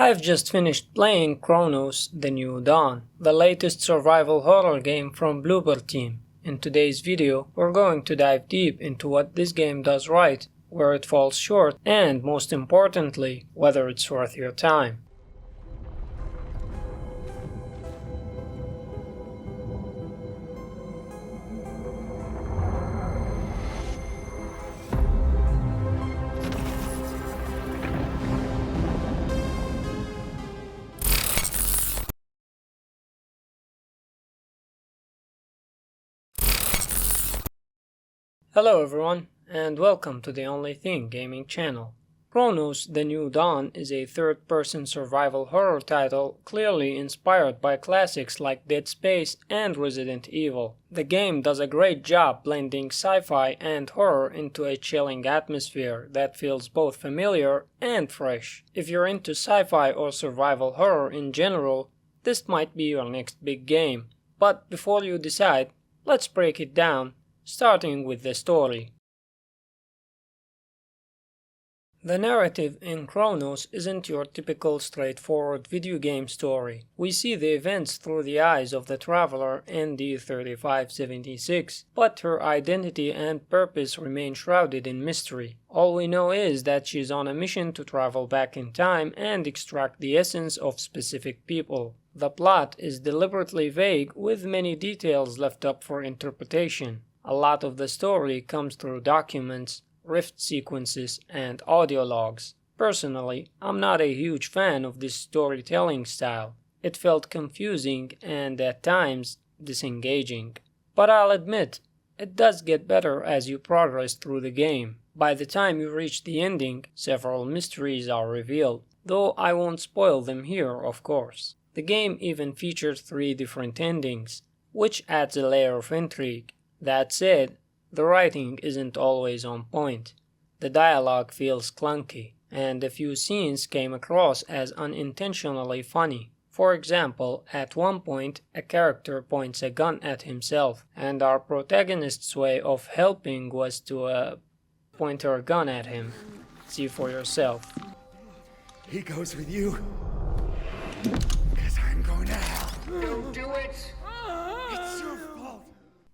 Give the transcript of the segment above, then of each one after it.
I've just finished playing Cronos: The New Dawn, the latest survival horror game from Bloober team. In today's video, we're going to dive deep into what this game does right, where it falls short, and most importantly, whether it's worth your time. Hello everyone, and welcome to the Only Thing Gaming channel. Cronos: The New Dawn is a third-person survival horror title clearly inspired by classics like Dead Space and Resident Evil. The game does a great job blending sci-fi and horror into a chilling atmosphere that feels both familiar and fresh. If you're into sci-fi or survival horror in general, this might be your next big game. But before you decide, let's break it down, starting with the story. The narrative in Cronos isn't your typical straightforward video game story. We see the events through the eyes of the traveler ND-3576, but her identity and purpose remain shrouded in mystery. All we know is that she's on a mission to travel back in time and extract the essence of specific people. The plot is deliberately vague, with many details left up for interpretation. A lot of the story comes through documents, rift sequences, and audio logs. Personally, I'm not a huge fan of this storytelling style. It felt confusing and at times disengaging. But I'll admit, it does get better as you progress through the game. By the time you reach the ending, several mysteries are revealed, though I won't spoil them here, of course. The game even features 3 different endings, which adds a layer of intrigue. That said, the writing isn't always on point. The dialogue feels clunky, and a few scenes came across as unintentionally funny. For example, at one point, a character points a gun at himself, and our protagonist's way of helping was to point her gun at him. See for yourself. He goes with you, 'cause I'm going to hell. Don't do it! It's your fault.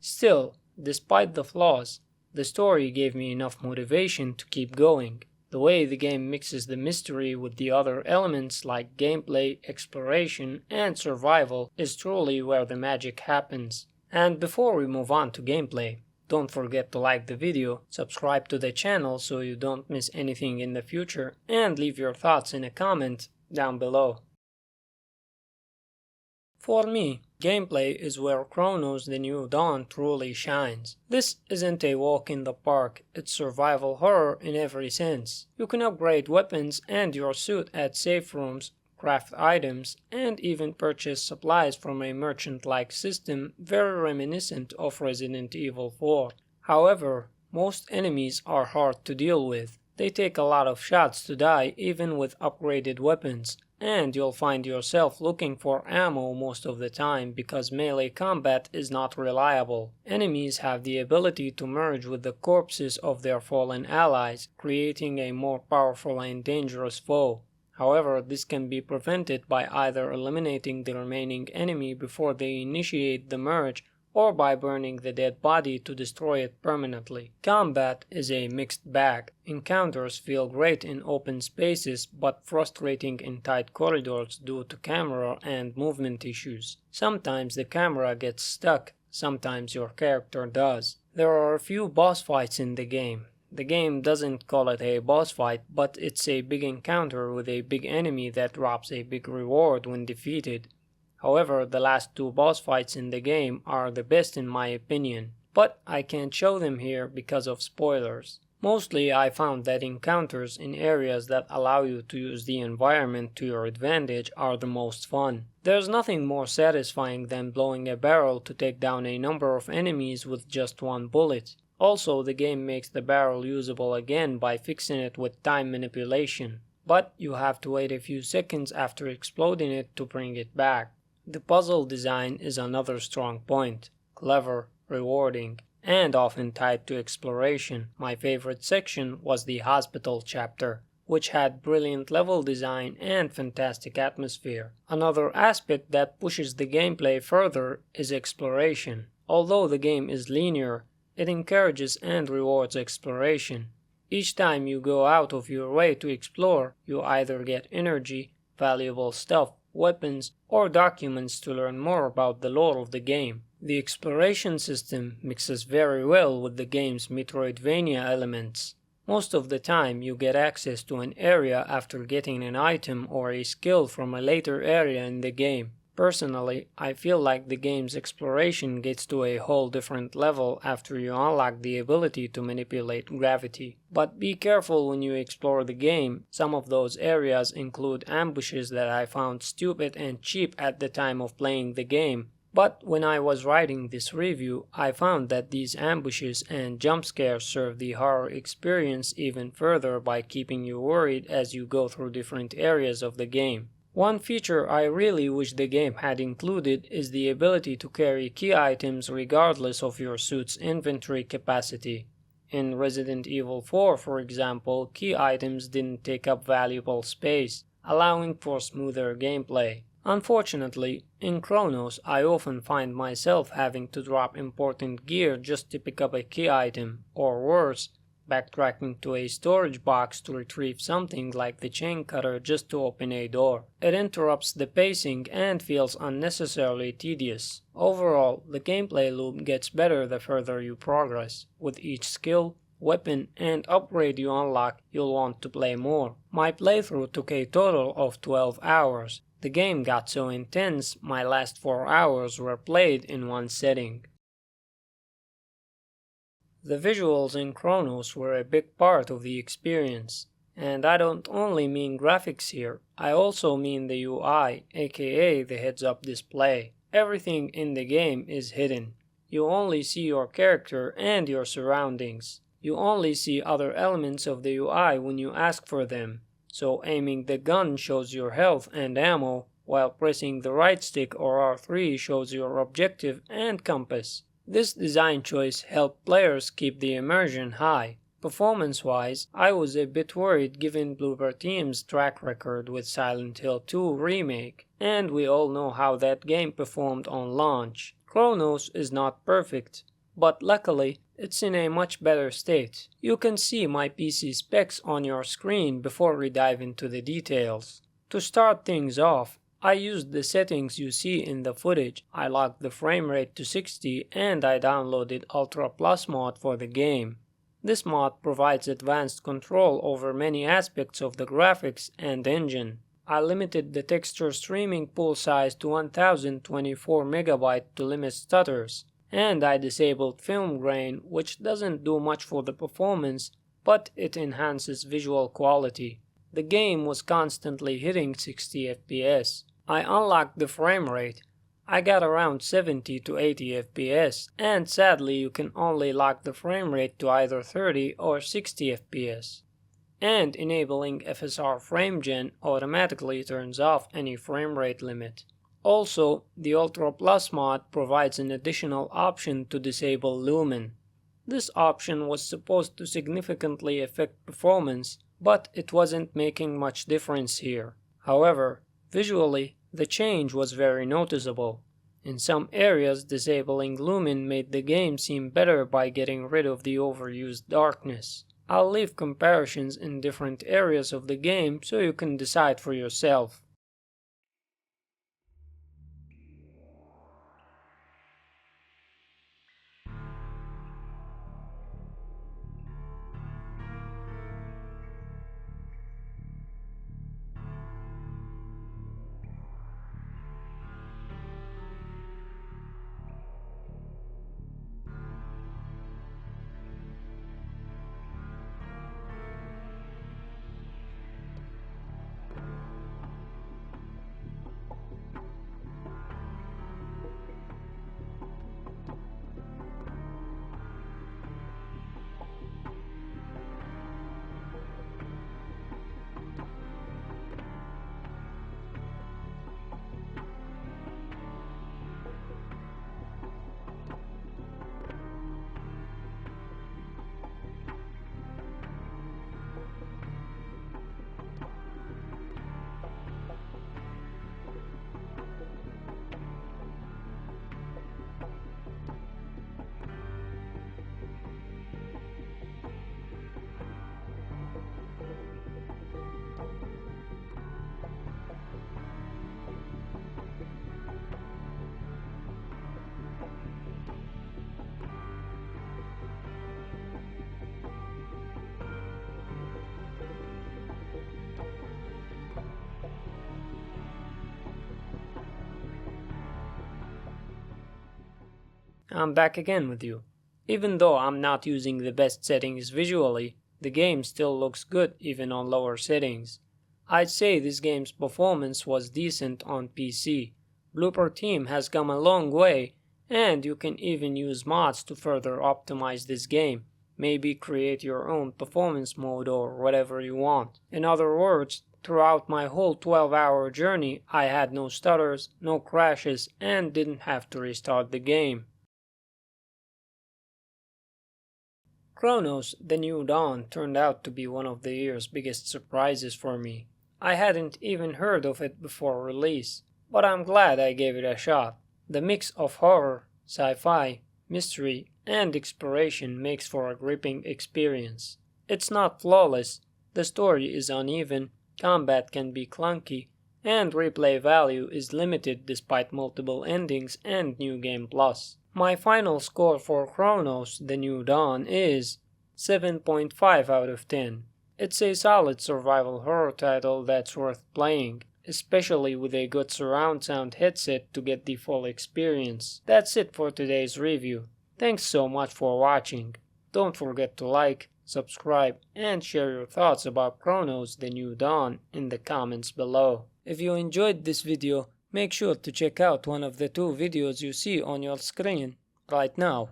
Still, despite the flaws, the story gave me enough motivation to keep going. The way the game mixes the mystery with the other elements like gameplay, exploration, and survival is truly where the magic happens. And before we move on to gameplay, don't forget to like the video, subscribe to the channel so you don't miss anything in the future, and leave your thoughts in a comment down below. For me, gameplay is where Cronos: The New Dawn truly shines. This isn't a walk in the park, it's survival horror in every sense. You can upgrade weapons and your suit at safe rooms, craft items, and even purchase supplies from a merchant-like system very reminiscent of Resident Evil 4. However, most enemies are hard to deal with. They take a lot of shots to die even with upgraded weapons, and you'll find yourself looking for ammo most of the time because melee combat is not reliable. Enemies have the ability to merge with the corpses of their fallen allies, creating a more powerful and dangerous foe. However, this can be prevented by either eliminating the remaining enemy before they initiate the merge, or by burning the dead body to destroy it permanently. Combat is a mixed bag. Encounters feel great in open spaces, but frustrating in tight corridors due to camera and movement issues. Sometimes the camera gets stuck, sometimes your character does. There are a few boss fights in the game. The game doesn't call it a boss fight, but it's a big encounter with a big enemy that drops a big reward when defeated. However, the last 2 boss fights in the game are the best in my opinion, but I can't show them here because of spoilers. Mostly I found that encounters in areas that allow you to use the environment to your advantage are the most fun. There's nothing more satisfying than blowing a barrel to take down a number of enemies with just 1 bullet. Also, the game makes the barrel usable again by fixing it with time manipulation, but you have to wait a few seconds after exploding it to bring it back. The puzzle design is another strong point. Clever, rewarding, and often tied to exploration. My favorite section was the hospital chapter. which had brilliant level design and fantastic atmosphere. Another aspect that pushes the gameplay further is exploration. Although the game is linear, it encourages and rewards exploration. Each time you go out of your way to explore, you either get energy, valuable stuff, weapons, or documents to learn more about the lore of the game. The exploration system mixes very well with the game's Metroidvania elements. Most of the time you get access to an area after getting an item or a skill from a later area in the game. Personally, I feel like the game's exploration gets to a whole different level after you unlock the ability to manipulate gravity. But be careful when you explore the game. Some of those areas include ambushes that I found stupid and cheap at the time of playing the game. But when I was writing this review, I found that these ambushes and jump scares serve the horror experience even further by keeping you worried as you go through different areas of the game. One feature I really wish the game had included is the ability to carry key items regardless of your suit's inventory capacity. In Resident Evil 4, for example, key items didn't take up valuable space, allowing for smoother gameplay. Unfortunately, in Cronos, I often find myself having to drop important gear just to pick up a key item, or worse, backtracking to a storage box to retrieve something like the chain cutter just to open a door. It interrupts the pacing and feels unnecessarily tedious. Overall, the gameplay loop gets better the further you progress. With each skill, weapon, and upgrade you unlock, you'll want to play more. My playthrough took a total of 12 hours. The game got so intense, my last 4 hours were played in one setting. The visuals in Cronos were a big part of the experience, and I don't only mean graphics here, I also mean the UI, aka the heads-up display. Everything in the game is hidden. You only see your character and your surroundings. You only see other elements of the UI when you ask for them. So aiming the gun shows your health and ammo, while pressing the right stick or R3 shows your objective and compass. This design choice helped players keep the immersion high. Performance-wise, I was a bit worried given Bloober Team's track record with Silent Hill 2 Remake, and we all know how that game performed on launch. Cronos is not perfect, but luckily, it's in a much better state. You can see my PC specs on your screen before we dive into the details. To start things off, I used the settings you see in the footage. I locked the frame rate to 60 and I downloaded Ultra Plus mod for the game. This mod provides advanced control over many aspects of the graphics and engine. I limited the texture streaming pool size to 1024 MB to limit stutters. And I disabled film grain, which doesn't do much for the performance, but it enhances visual quality. The game was constantly hitting 60 FPS. I unlocked the frame rate. I got around 70 to 80 FPS, and sadly you can only lock the frame rate to either 30 or 60 FPS. And enabling FSR frame gen automatically turns off any frame rate limit. Also, the Ultra Plus mod provides an additional option to disable Lumen. This option was supposed to significantly affect performance, but it wasn't making much difference here. However, visually, the change was very noticeable. In some areas, disabling Lumen made the game seem better by getting rid of the overused darkness. I'll leave comparisons in different areas of the game so you can decide for yourself. I'm back again with you. Even though I'm not using the best settings visually, the game still looks good even on lower settings. I'd say this game's performance was decent on PC. Bloober team has come a long way, and you can even use mods to further optimize this game. Maybe create your own performance mode or whatever you want. In other words, throughout my whole 12-hour journey, I had no stutters, no crashes, and didn't have to restart the game. Cronos, The New Dawn turned out to be one of the year's biggest surprises for me. I hadn't even heard of it before release, but I'm glad I gave it a shot. The mix of horror, sci-fi, mystery, and exploration makes for a gripping experience. It's not flawless, the story is uneven, combat can be clunky, and replay value is limited despite multiple endings and New Game Plus. My final score for Cronos, The New Dawn is 7.5 out of 10. It's a solid survival horror title that's worth playing, especially with a good surround sound headset to get the full experience. That's it for today's review. Thanks so much for watching. Don't forget to like, subscribe, and share your thoughts about Cronos The New Dawn in the comments below. If you enjoyed this video, make sure to check out one of the two videos you see on your screen right now.